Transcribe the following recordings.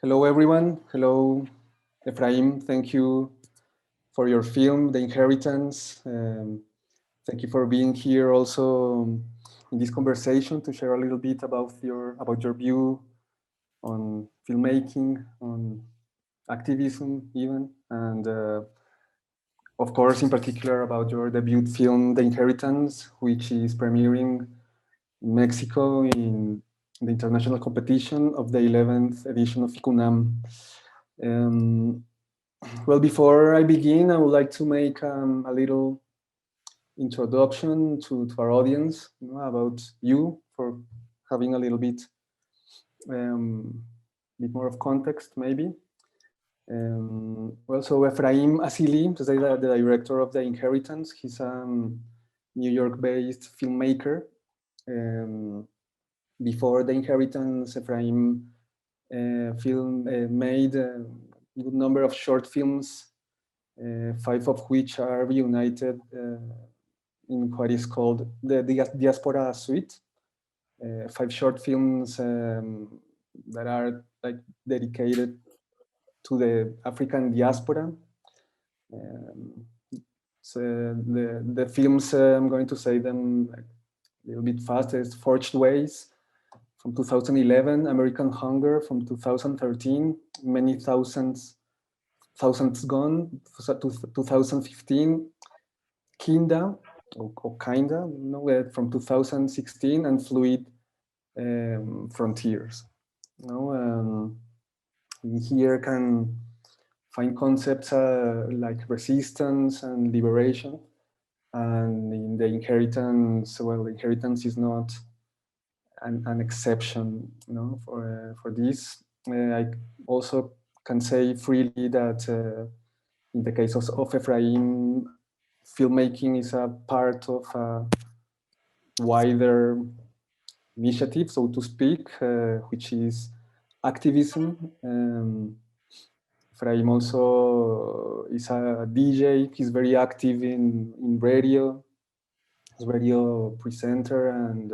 Hello, everyone. Hello, Ephraim. Thank you for your film, The Inheritance. Thank you for being here also in this conversation to share a little bit about your view on filmmaking, on activism even, and of course, in particular about your debut film, The Inheritance, which is premiering in Mexico in the international competition of the 11th edition of FICUNAM. Well, before I begin, I would like to make a little introduction to our audience, about you, for having a little bit more of context, maybe. Well, so Ephraim Asili is the director of The Inheritance. He's a New York-based filmmaker. Before The Inheritance, Ephraim made a good number of short films, 5 of which are reunited in what is called the Diaspora Suite. 5 short films that are like dedicated to the African diaspora. So the films, I'm going to say them like a little bit fast. It's Forged Ways from 2011, American Hunger from 2013, Many Thousands Gone, 2015, Kinda, or Kinda, from 2016, and Fluid Frontiers. Here can find concepts like resistance and liberation. And in The Inheritance, well, Inheritance is not an exception, for this. I also can say freely that in the case of Ephraim, filmmaking is a part of a wider initiative, so to speak, which is activism. Ephraim also is a DJ. He's very active in radio. He's a radio presenter, and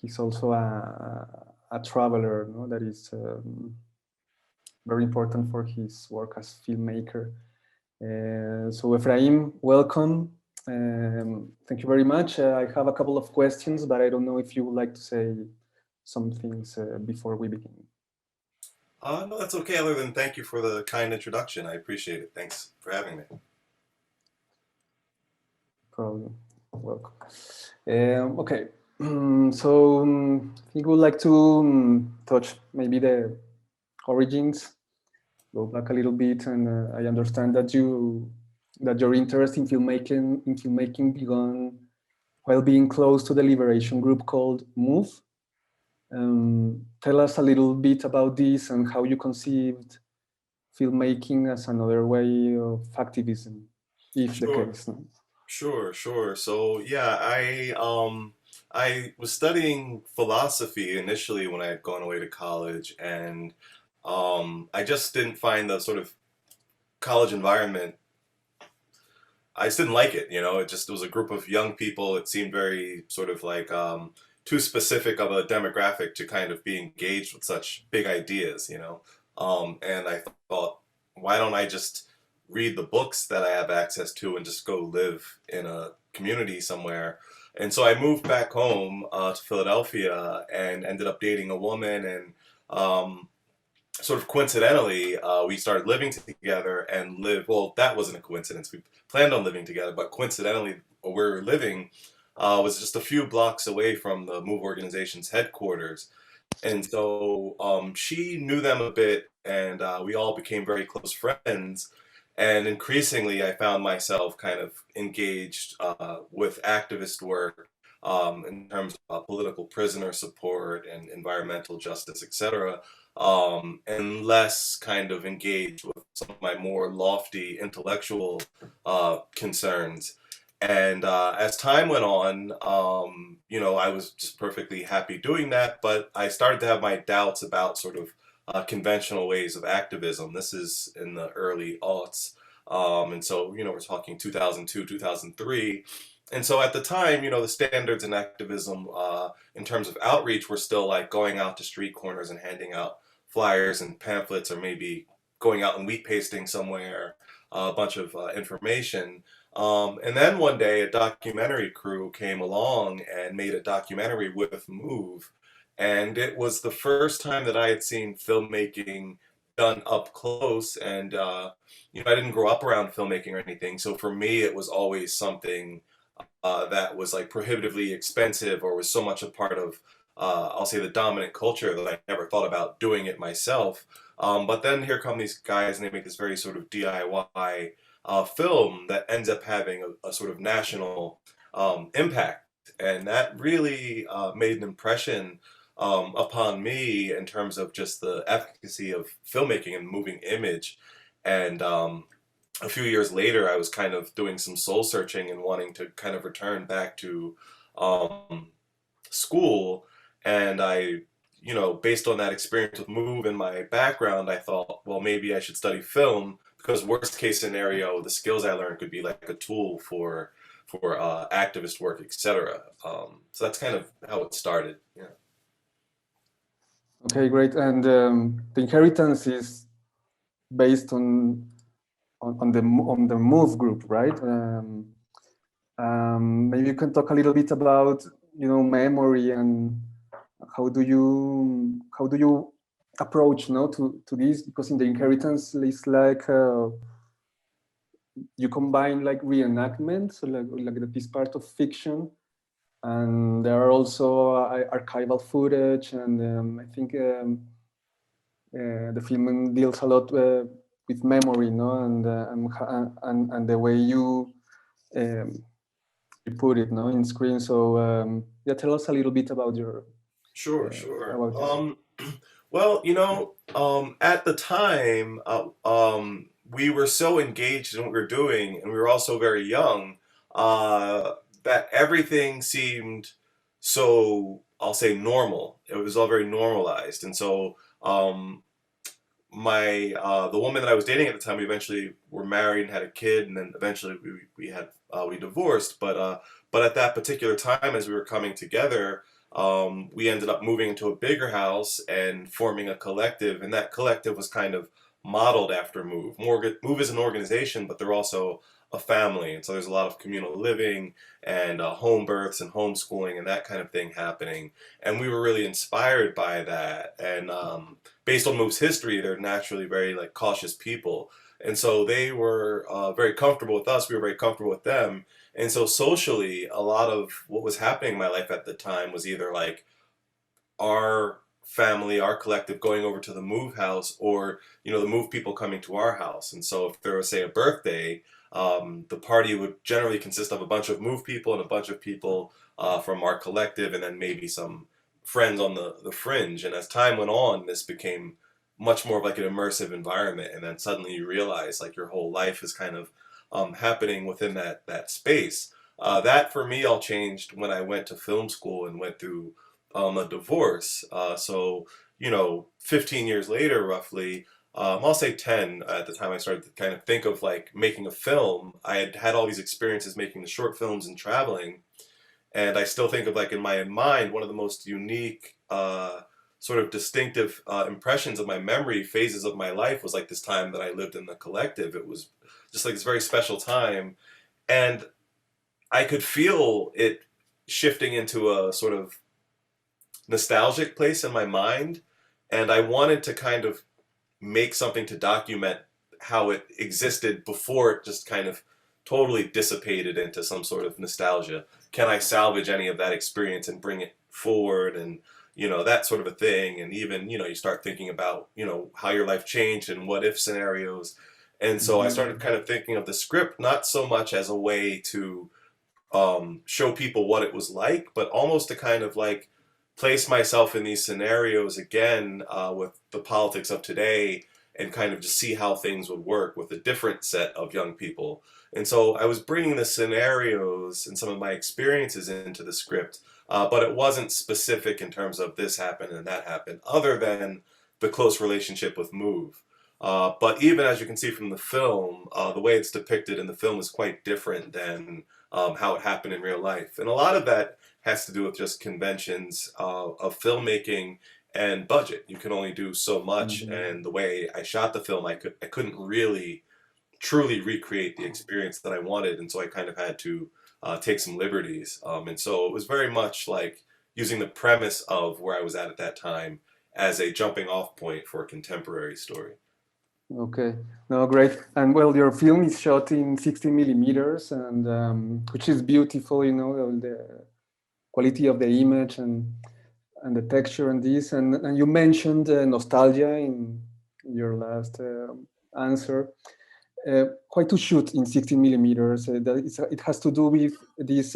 he's also a traveler, that is very important for his work as filmmaker. So Ephraim, welcome. Thank you very much. I have a couple of questions, but I don't know if you would like to say some things before we begin. No, that's okay. Other than thank you for the kind introduction. I appreciate it. Thanks for having me. Problem. Welcome. Okay. So I think we'd like to touch maybe the origins, go back a little bit, and I understand that your interest in filmmaking began while being close to the liberation group called MOVE. Tell us a little bit about this and how you conceived filmmaking as another way of activism, if the case. No? Sure. So yeah, I was studying philosophy initially when I had gone away to college, and I just didn't find the sort of college environment. I just didn't like it. It was a group of young people. It seemed very sort of like too specific of a demographic to kind of be engaged with such big ideas. And I thought, why don't I just read the books that I have access to and just go live in a community somewhere? And so I moved back home to Philadelphia and ended up dating a woman, and sort of coincidentally, we started living together and well, that wasn't a coincidence. We planned on living together, but coincidentally, where we were living was just a few blocks away from the MOVE organization's headquarters. And so she knew them a bit, and we all became very close friends. And increasingly, I found myself kind of engaged with activist work in terms of political prisoner support and environmental justice, etc., and less kind of engaged with some of my more lofty intellectual concerns. And as time went on, I was just perfectly happy doing that, but I started to have my doubts about sort of conventional ways of activism. This is in the early aughts. And so, we're talking 2002, 2003. And so at the time, the standards in activism in terms of outreach were still like going out to street corners and handing out flyers and pamphlets, or maybe going out and wheat pasting somewhere, a bunch of information. And then one day a documentary crew came along and made a documentary with Move. And it was the first time that I had seen filmmaking done up close. And, I didn't grow up around filmmaking or anything. So for me, it was always something that was like prohibitively expensive, or was so much a part of, I'll say, the dominant culture, that I never thought about doing it myself. But then here come these guys, and they make this very sort of DIY film that ends up having a sort of national impact. And that really made an impression upon me in terms of just the efficacy of filmmaking and moving image. And a few years later, I was kind of doing some soul searching and wanting to kind of return back to um, school. And based on that experience with Move and my background, I thought, well, maybe I should study film, because worst case scenario, the skills I learned could be like a tool for activist work, etc. So that's kind of how it started. Yeah. Okay, great. And the inheritance is based on the Move group, right? Maybe you can talk a little bit about memory, and how do you approach to this, because in the inheritance it's like you combine like reenactments, so like this part of fiction, and there are also archival footage, and I think the film deals a lot with memory, and the way you put it, in screen. So yeah, tell us a little bit about your. Sure, sure. About Well, at the time, we were so engaged in what we were doing, and we were also very young, that everything seemed so, I'll say, normal. It was all very normalized. And so, the woman that I was dating at the time, we eventually were married and had a kid, and then eventually we divorced. But at that particular time, as we were coming together, we ended up moving into a bigger house and forming a collective, and that collective was kind of modeled after Move. Move is an organization, but they're also a family, and so there's a lot of communal living and home births and homeschooling and that kind of thing happening. And we were really inspired by that. And based on Move's history, they're naturally very like cautious people, and so they were very comfortable with us. We were very comfortable with them. And so socially, a lot of what was happening in my life at the time was either like our family, our collective going over to the Move house, or the Move people coming to our house. And so if there was, say, a birthday, the party would generally consist of a bunch of Move people and a bunch of people from our collective, and then maybe some friends on the fringe. And as time went on, this became much more of like an immersive environment. And then suddenly you realize like your whole life is kind of happening within that space. That for me all changed when I went to film school and went through a divorce. So 15 years later, roughly, I'll say 10 at the time, I started to kind of think of like making a film. I had had all these experiences making the short films and traveling, and I still think of like in my mind, one of the most unique sort of distinctive impressions of my memory phases of my life was like this time that I lived in the collective. It was just like this very special time, and I could feel it shifting into a sort of nostalgic place in my mind, and I wanted to kind of make something to document how it existed before it just kind of totally dissipated into some sort of nostalgia. Can I salvage any of that experience and bring it forward, and that sort of a thing. And even you start thinking about how your life changed and what if scenarios. And so I started kind of thinking of the script not so much as a way to show people what it was like, but almost to kind of like place myself in these scenarios again with the politics of today, and kind of just see how things would work with a different set of young people. And so I was bringing the scenarios and some of my experiences into the script, but it wasn't specific in terms of this happened and that happened, other than the close relationship with Move. But even as you can see from the film, the way it's depicted in the film is quite different than how it happened in real life. And a lot of that has to do with just conventions of filmmaking and budget. You can only do so much, and the way I shot the film, I couldn't really truly recreate the experience that I wanted, and so I kind of had to take some liberties. And so it was very much like using the premise of where I was at that time as a jumping off point for a contemporary story. Okay, no, great. And well, your film is shot in 16 millimeters, and which is beautiful, you know, the quality of the image and the texture and this. And you mentioned nostalgia in your last answer. Why to shoot in 16 millimeters? It has to do with this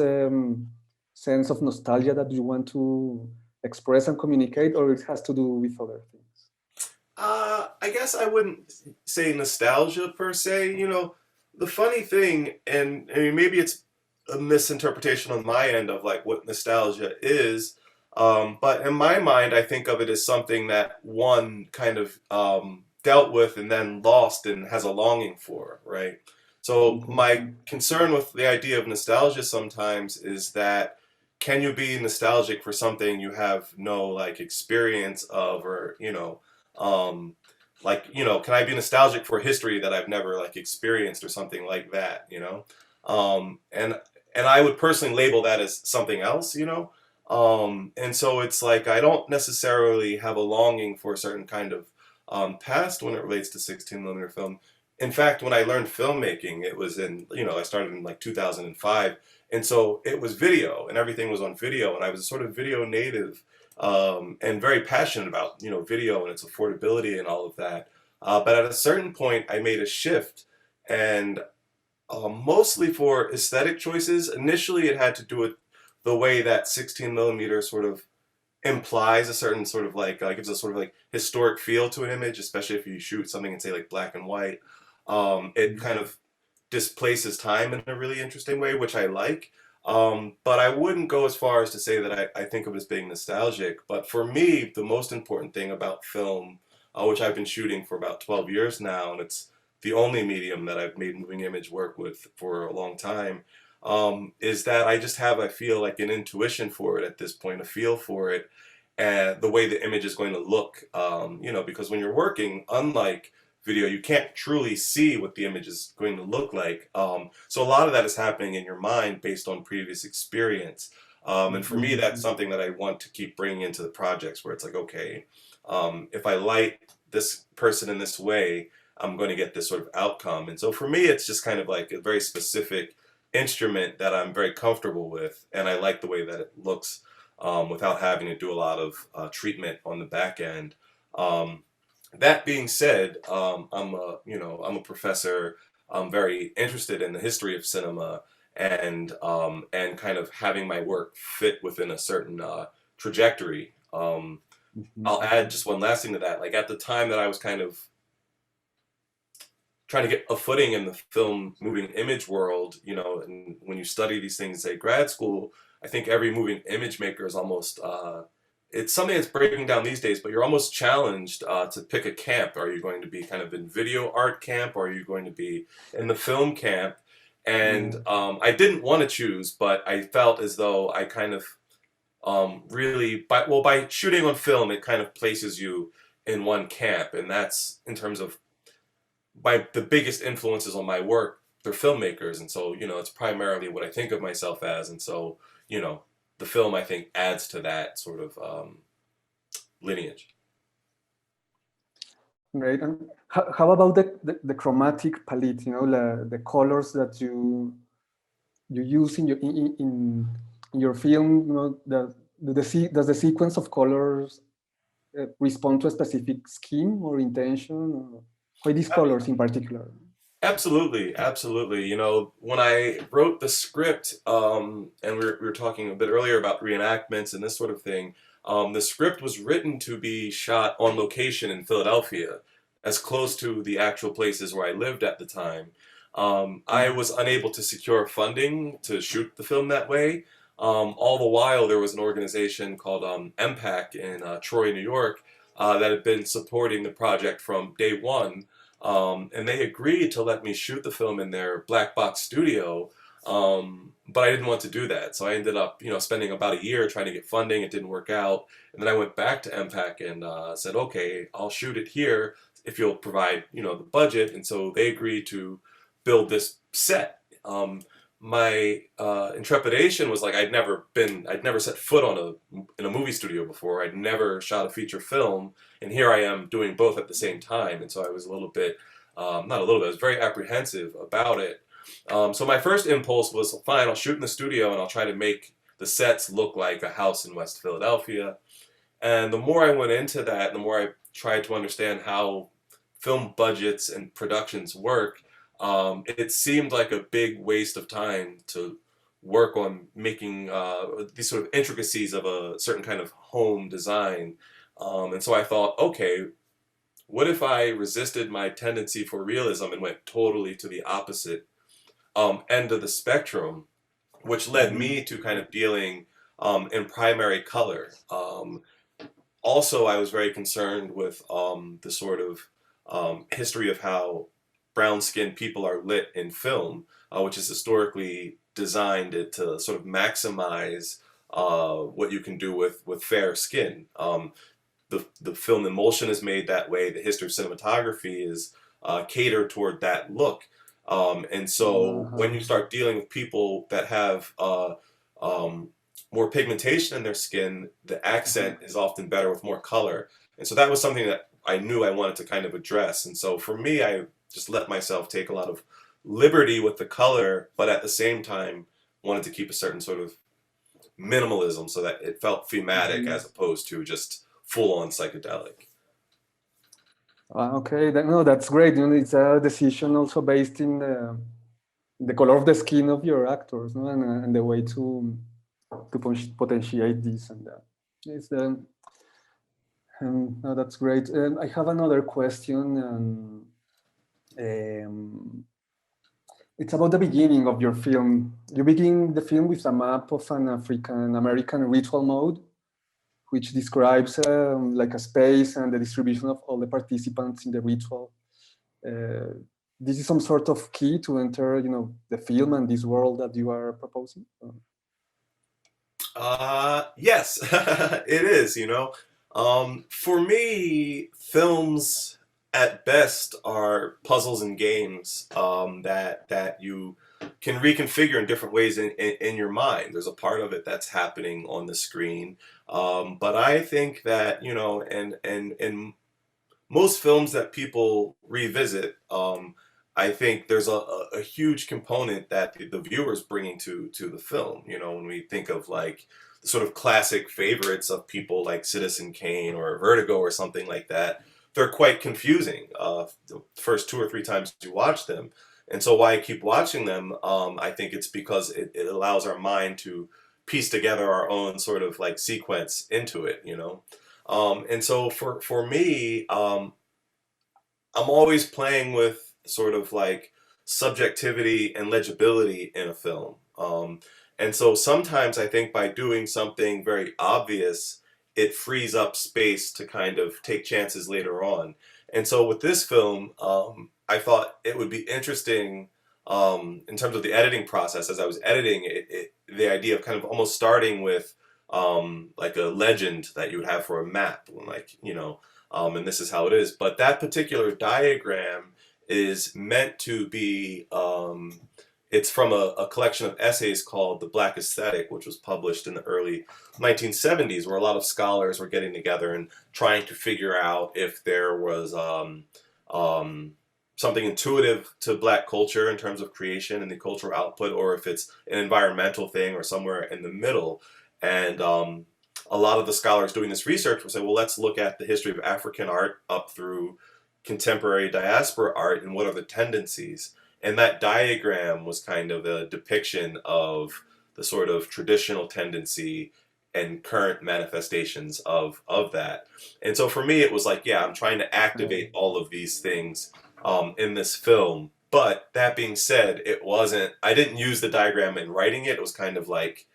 sense of nostalgia that you want to express and communicate, or it has to do with other things? I guess I wouldn't say nostalgia per se. You know, the funny thing, and I mean, maybe it's a misinterpretation on my end of like what nostalgia is, but in my mind, I think of it as something that one kind of dealt with and then lost and has a longing for, right? So my concern with the idea of nostalgia sometimes is that can you be nostalgic for something you have no like experience of, or like can I be nostalgic for history that I've never like experienced or something like that, and I would personally label that as something else, and so it's like I don't necessarily have a longing for a certain kind of past when it relates to 16 millimeter film. In fact, when I learned filmmaking, it was in, I started in like 2005. And so it was video and everything was on video. And I was a sort of video native and very passionate about, video and its affordability and all of that. But at a certain point, I made a shift and mostly for aesthetic choices. Initially, it had to do with the way that 16 millimeter sort of implies a certain sort of like gives a sort of like historic feel to an image, especially if you shoot something in say like black and white. It kind of displaces time in a really interesting way, which I like. But I wouldn't go as far as to say that I think of it as being nostalgic. But for me, the most important thing about film, which I've been shooting for about 12 years now, and it's the only medium that I've made moving image work with for a long time, is that I feel like an intuition for it at this point, a feel for it, and the way the image is going to look, because when you're working, unlike video, you can't truly see what the image is going to look like. So a lot of that is happening in your mind based on previous experience. And for me, that's something that I want to keep bringing into the projects where it's like, okay, if I light this person in this way, I'm going to get this sort of outcome. And so for me, it's just kind of like a very specific instrument that I'm very comfortable with, and I like the way that it looks without having to do a lot of treatment on the back end. That being said, I'm a professor. I'm very interested in the history of cinema and kind of having my work fit within a certain trajectory. I'll add just one last thing to that. Like at the time that I was kind of trying to get a footing in the film moving image world, and when you study these things at grad school, I think every moving image maker is almost, it's something that's breaking down these days, but you're almost challenged to pick a camp. Are you going to be kind of in video art camp, or are you going to be in the film camp? And I didn't want to choose, but I felt as though I kind of really, by shooting on film, it kind of places you in one camp, and that's in terms of the biggest influences on my work, they're filmmakers, and so it's primarily what I think of myself as, and so the film I think adds to that sort of lineage. Great. And how about the chromatic palette? The colors that you use in your film. Does the sequence of colors respond to a specific scheme or intention? Or why these colors in particular? Absolutely. When I wrote the script, and we were talking a bit earlier about reenactments and this sort of thing, the script was written to be shot on location in Philadelphia, as close to the actual places where I lived at the time. I was unable to secure funding to shoot the film that way. All the while, there was an organization called MPAC in Troy, New York, that had been supporting the project from day one. And they agreed to let me shoot the film in their black box studio. But I didn't want to do that, so I ended up, spending about a year trying to get funding. It didn't work out, and then I went back to MPAC and said, "Okay, I'll shoot it here if you'll provide, the budget." And so they agreed to build this set. My intrepidation was like I'd never set foot in a movie studio before. I'd never shot a feature film, and here I am doing both at the same time. And so I was a little bit, not a little bit, I was very apprehensive about it. So my first impulse was, fine, I'll shoot in the studio and I'll try to make the sets look like a house in West Philadelphia. And the more I went into that, the more I tried to understand how film budgets and productions work, it seemed like a big waste of time to work on making these sort of intricacies of a certain kind of home design. And so I thought, okay, what if I resisted my tendency for realism and went totally to the opposite end of the spectrum, which led me to kind of dealing in primary color. Also, I was very concerned with the sort of history of how brown-skinned people are lit in film, which is historically designed to sort of maximize what you can do with fair skin. The film emulsion is made that way. The history of cinematography is catered toward that look. And so when you start dealing with people that have more pigmentation in their skin, the accent is often better with more color. And so that was something that I knew I wanted to kind of address. And so for me, I just let myself take a lot of liberty with the color, but at the same time wanted to keep a certain sort of minimalism so that it felt thematic as opposed to just full-on psychedelic. Okay, no, that's great. It's a decision also based in the color of the skin of your actors, no? And the way to potentiate this and that. It's no, that's great. I have another question. It's about the beginning of your film. You begin the film with a map of an African American ritual mode, which describes like a space and the distribution of all the participants in the ritual. This is some sort of key to enter, the film and this world that you are proposing? Yes, it is, For me, films at best are puzzles and games that you can reconfigure in different ways in your mind. There's a part of it that's happening on the screen. But I think that, and most films that people revisit, I think there's a huge component that the viewer's bringing to the film. When we think of like the sort of classic favorites of people like Citizen Kane or Vertigo or something like that, they're quite confusing the first 2 or 3 times you watch them. And so why I keep watching them, I think it's because it allows our mind to piece together our own sort of like sequence into it, And so for me, I'm always playing with sort of like subjectivity and legibility in a film. And so sometimes I think by doing something very obvious, it frees up space to kind of take chances later on. And so with this film, I thought it would be interesting in terms of the editing process. As I was editing the idea of kind of almost starting with like a legend that you would have for a map, like, and this is how it is. But that particular diagram is meant to be, it's from a collection of essays called The Black Aesthetic, which was published in the early 1970s, where a lot of scholars were getting together and trying to figure out if there was something intuitive to Black culture in terms of creation and the cultural output, or if it's an environmental thing or somewhere in the middle. And a lot of the scholars doing this research will say, well, let's look at the history of African art up through contemporary diaspora art and what are the tendencies. And that diagram was kind of a depiction of the sort of traditional tendency and current manifestations of that. And so for me, it was like, yeah, I'm trying to activate all of these things in this film. But that being said, I didn't use the diagram in writing it. It was kind of like,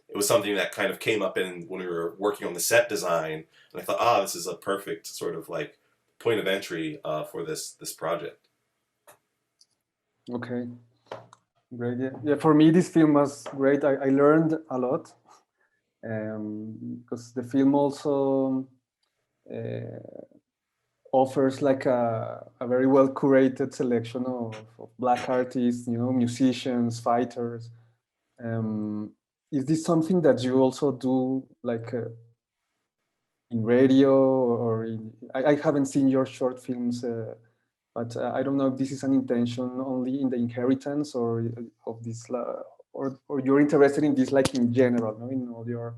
it was something that kind of came up when we were working on the set design. And I thought, this is a perfect sort of like point of entry for this project. Okay, Great. Yeah. Yeah. For me, this film was great. I learned a lot because the film also offers like a very well curated selection of Black artists, you know, musicians, fighters. Is this something that you also do, like in radio or in? I haven't seen your short films, but I don't know if this is an intention only in the inheritance or of this, or you're interested in this like in general, no, in all your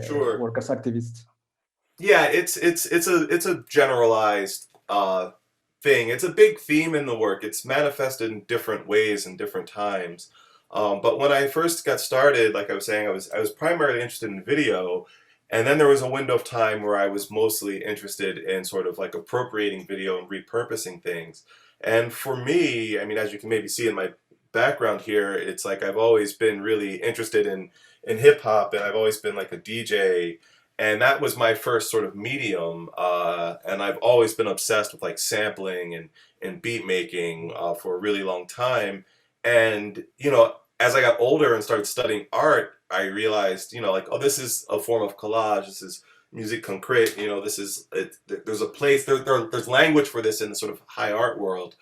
Sure. work as activists. Yeah, it's a generalized thing. It's a big theme in the work. It's manifested in different ways and different times. But when I first got started, like I was saying, I was primarily interested in video, and then there was a window of time where I was mostly interested in sort of like appropriating video and repurposing things. And for me, I mean, as you can maybe see in my background here, it's like I've always been really interested in hip hop, and I've always been like a DJ, and that was my first sort of medium. And I've always been obsessed with like sampling and beat making for a really long time. And you know, as I got older and started studying art, I realized, you know, like, oh, this is a form of collage. This is musique concrète. You know, this is it, there's a place there's language for this in the sort of high art world,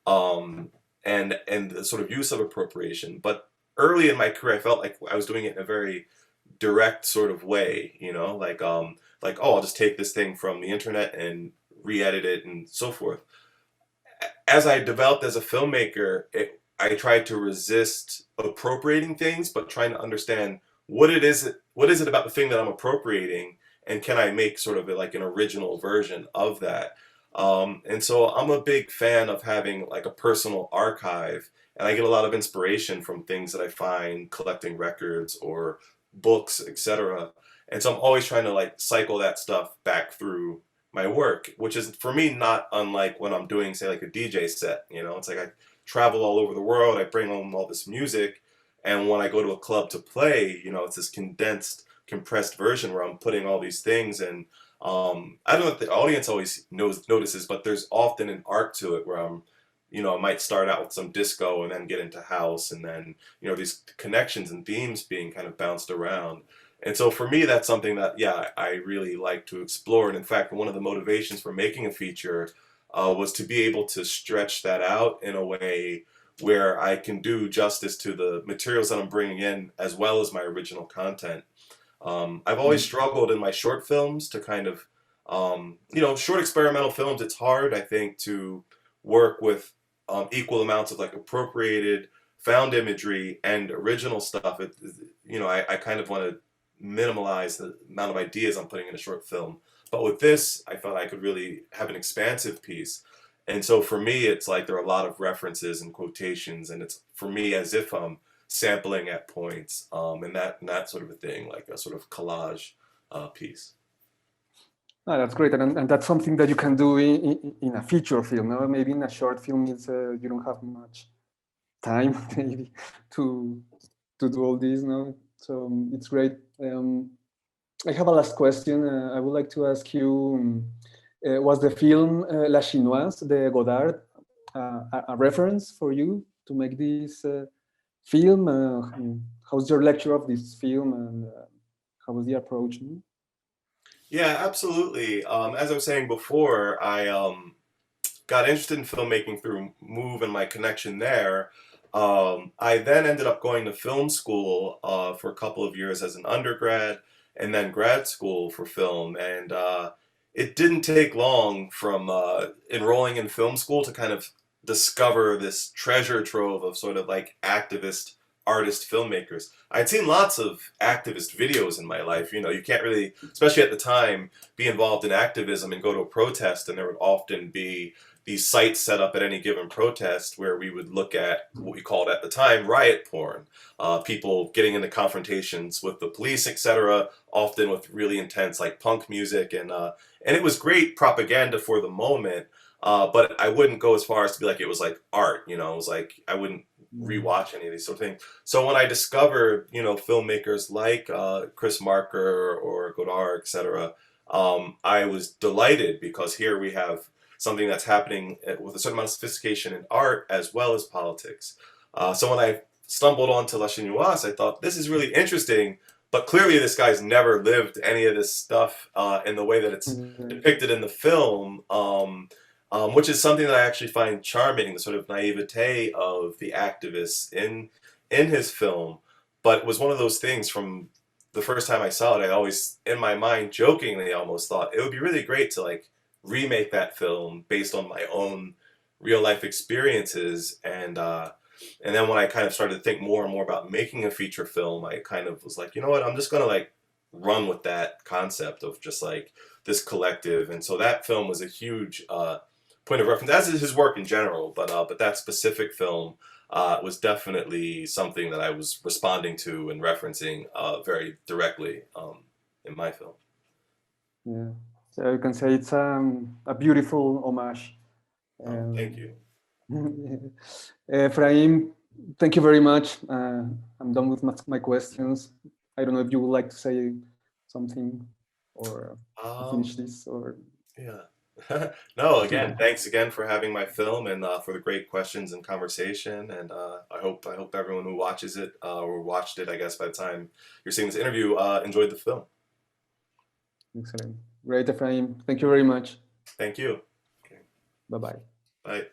um, and the sort of use of appropriation. But early in my career, I felt like I was doing it in a very direct sort of way, you know, like, oh, I'll just take this thing from the internet and re-edit it and so forth. As I developed as a filmmaker, I tried to resist appropriating things, but trying to understand what is it about the thing that I'm appropriating, and can I make sort of like an original version of that. And so I'm a big fan of having like a personal archive, and I get a lot of inspiration from things that I find collecting records or books, etc. And so I'm always trying to like cycle that stuff back through my work, which is for me not unlike when I'm doing, say, like a DJ set. You know, it's like I travel all over the world, I bring home all this music, and when I go to a club to play, you know, it's this condensed, compressed version where I'm putting all these things. And I don't know if the audience always notices, but there's often an arc to it where I'm, you know, I might start out with some disco and then get into house, and then, you know, these connections and themes being kind of bounced around. And so for me, that's something that, yeah, I really like to explore. And in fact, one of the motivations for making a feature was to be able to stretch that out in a way where I can do justice to the materials that I'm bringing in as well as my original content. I've always struggled in my short films to kind of, you know, short experimental films, it's hard, I think, to work with equal amounts of like appropriated, found imagery and original stuff. You know, I kind of want to minimize the amount of ideas I'm putting in a short film. But with this, I felt I could really have an expansive piece. And so for me, it's like there are a lot of references and quotations, and it's for me as if I'm sampling at points, and that sort of a thing, like a sort of collage piece. Ah, that's great, and that's something that you can do in a feature film. No? Maybe in a short film, it's you don't have much time, maybe, to to do all this. No, so it's great. I have a last question. I would like to ask you: was the film La Chinoise de Godard a reference for you to make this film? How's your lecture of this film, and how was the approach? No? Yeah, absolutely. As I was saying before, I got interested in filmmaking through Move and my connection there. I then ended up going to film school for a couple of years as an undergrad, and then grad school for film. And it didn't take long from enrolling in film school to kind of discover this treasure trove of sort of like activist artist filmmakers. I'd seen lots of activist videos in my life. You know, you can't really, especially at the time, be involved in activism and go to a protest, and there would often be these sites set up at any given protest where we would look at what we called at the time riot porn, people getting into confrontations with the police, etc., often with really intense like punk music, and it was great propaganda for the moment. But I wouldn't go as far as to be like it was like art, you know. It was like I wouldn't rewatch any of these sort of things. So when I discovered, you know, filmmakers like Chris Marker or Godard, etc., I was delighted because here we have something that's happening with a certain amount of sophistication in art as well as politics. So when I stumbled onto La Chinoise, I thought, this is really interesting, but clearly this guy's never lived any of this stuff in the way that it's depicted in the film, which is something that I actually find charming, the sort of naivete of the activists in his film. But it was one of those things from the first time I saw it, I always, in my mind, jokingly almost thought it would be really great to like remake that film based on my own real life experiences. And then when I kind of started to think more and more about making a feature film, I kind of was like, you know what, I'm just gonna like run with that concept of just like this collective. And so that film was a huge point of reference, as is his work in general. But that specific film was definitely something that I was responding to and referencing very directly in my film. Yeah, so you can say it's a beautiful homage. Thank you. Ephraim, thank you very much. I'm done with my questions. I don't know if you would like to say something or finish this, or yeah. No, again, thanks again for having my film and for the great questions and conversation. And I hope everyone who watches it or watched it, I guess, by the time you're seeing this interview, enjoyed the film. Excellent. Great, Ephraim. Thank you very much. Thank you. Okay. Bye-bye. Bye.